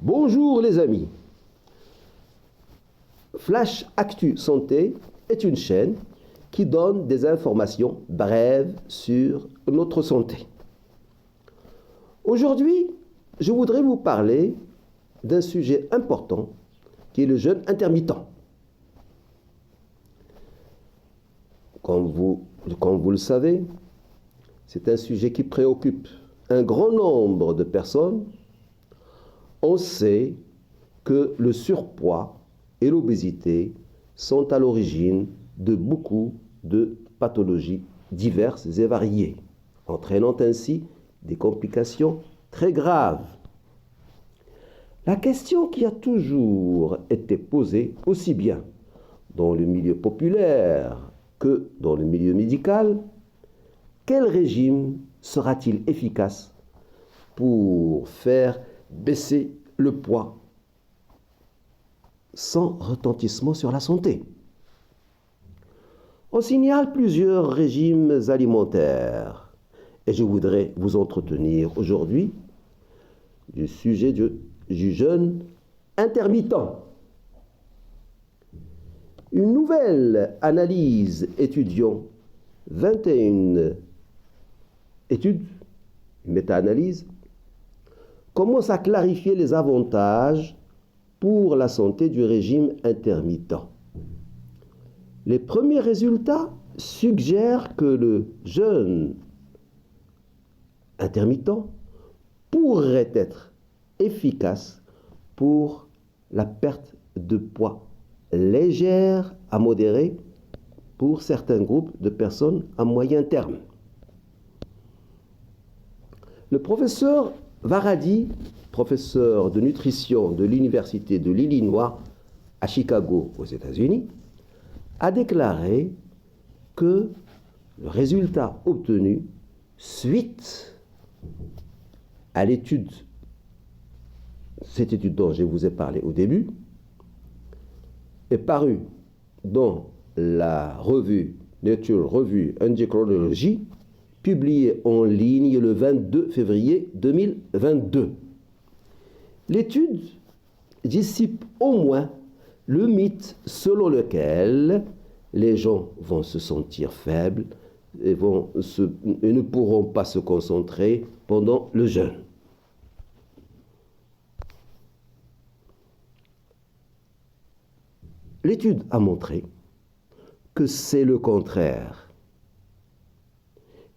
Bonjour les amis. Flash Actu Santé est une chaîne qui donne des informations brèves sur notre santé. Aujourd'hui, je voudrais vous parler d'un sujet important qui est le jeûne intermittent. Comme vous le savez, c'est un sujet qui préoccupe un grand nombre de personnes. On sait que le surpoids et l'obésité sont à l'origine de beaucoup de pathologies diverses et variées, entraînant ainsi des complications très graves. La question qui a toujours été posée, aussi bien dans le milieu populaire que dans le milieu médical, quel régime sera-t-il efficace pour faire baisser le poids sans retentissement sur la santé? On signale plusieurs régimes alimentaires et je voudrais vous entretenir aujourd'hui du sujet du jeûne intermittent. Une nouvelle analyse étudiant 21 études, une méta-analyse, commence à clarifier les avantages pour la santé du régime intermittent. Les premiers résultats suggèrent que le jeûne intermittent pourrait être efficace pour la perte de poids légère à modérée pour certains groupes de personnes à moyen terme. Le professeur Varadi, professeur de nutrition de l'Université de l'Illinois à Chicago aux États-Unis, a déclaré que le résultat obtenu suite à cette étude dont je vous ai parlé au début, est paru dans la revue Nature Review Endocrinology, publiée en ligne le 22 février 2022. L'étude dissipe au moins le mythe selon lequel les gens vont se sentir faibles et ne pourront pas se concentrer pendant le jeûne. L'étude a montré que c'est le contraire.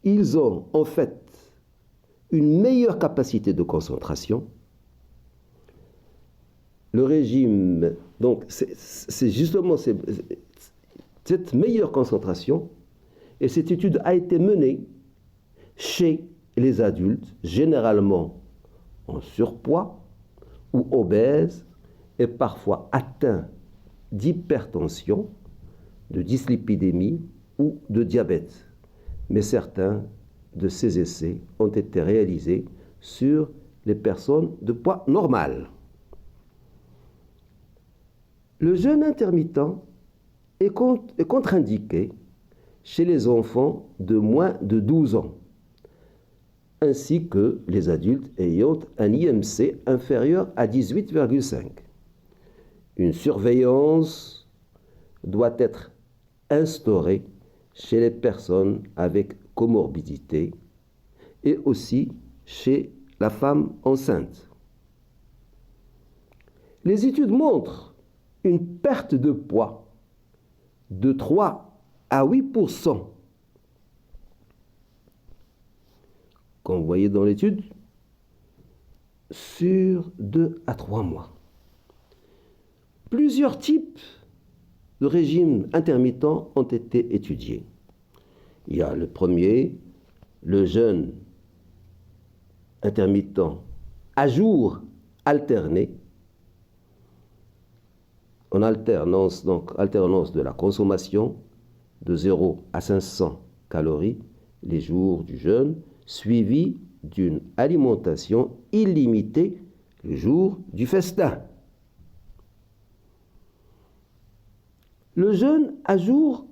Ils ont en fait une meilleure capacité de concentration. Le régime, donc c'est justement cette meilleure concentration, et cette étude a été menée chez les adultes, généralement en surpoids ou obèses, et parfois atteints d'hypertension, de dyslipidémie ou de diabète. Mais certains de ces essais ont été réalisés sur les personnes de poids normal. Le jeûne intermittent est contre-indiqué chez les enfants de moins de 12 ans, ainsi que les adultes ayant un IMC inférieur à 18,5. Une surveillance doit être instaurée chez les personnes avec comorbidité et aussi chez la femme enceinte. Les études montrent une perte de poids de 3 à 8%. Comme vous voyez dans l'étude, sur 2 à 3 mois. Plusieurs types de régimes intermittents ont été étudiés. Il y a le premier, le jeûne intermittent à jour alterné, en alternance de la consommation de 0 à 500 calories les jours du jeûne, suivi d'une alimentation illimitée le jour du festin. Le jeûne à jour,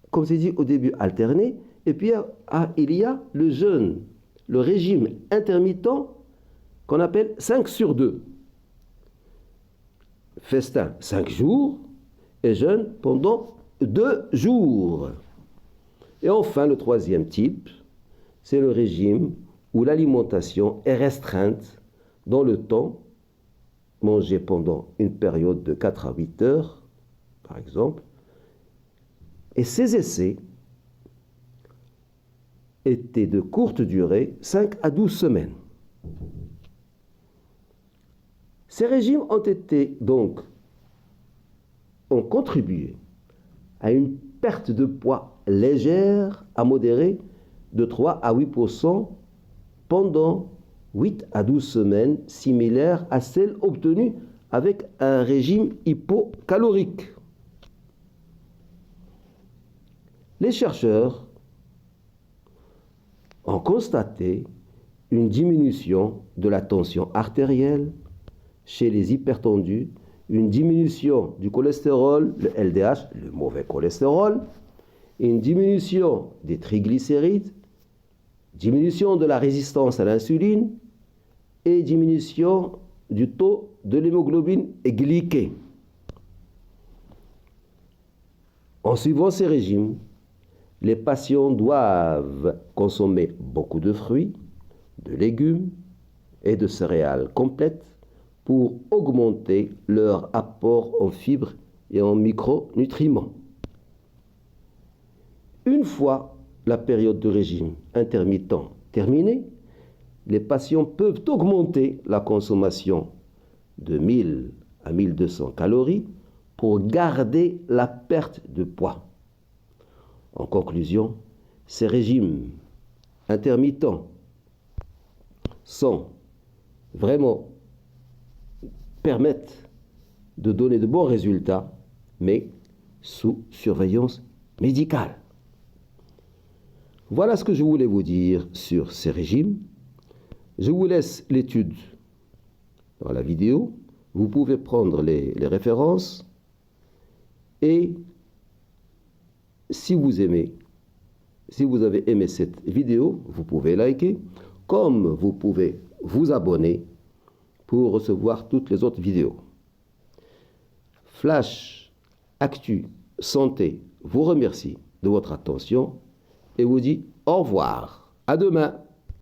comme c'est dit au début, alterné, et puis il y a le régime intermittent qu'on appelle 5 sur 2. festin 5 jours et jeûne pendant 2 jours. Et enfin, le troisième type, c'est le régime où l'alimentation est restreinte dans le temps, manger pendant une période de 4 à 8 heures, par exemple. Et ces essais étaient de courte durée, 5 à 12 semaines. Ces régimes ont contribué à une perte de poids légère à modérée de 3 à 8% pendant 8 à 12 semaines, similaire à celle obtenue avec un régime hypocalorique. Les chercheurs ont constaté une diminution de la tension artérielle chez les hypertendus, une diminution du cholestérol, le LDH, le mauvais cholestérol, une diminution des triglycérides, diminution de la résistance à l'insuline et diminution du taux de l'hémoglobine glyquée. En suivant ces régimes, les patients doivent consommer beaucoup de fruits, de légumes et de céréales complètes pour augmenter leur apport en fibres et en micronutriments. Une fois la période de régime intermittent terminée, les patients peuvent augmenter la consommation de 1000 à 1200 calories pour garder la perte de poids. En conclusion, ces régimes intermittents permettent de donner de bons résultats, mais sous surveillance médicale. Voilà ce que je voulais vous dire sur ces régimes. Je vous laisse l'étude dans la vidéo. Vous pouvez prendre les références et si vous avez aimé cette vidéo, vous pouvez liker, comme vous pouvez vous abonner pour recevoir toutes les autres vidéos. Flash Actu Santé vous remercie de votre attention et vous dit au revoir. À demain.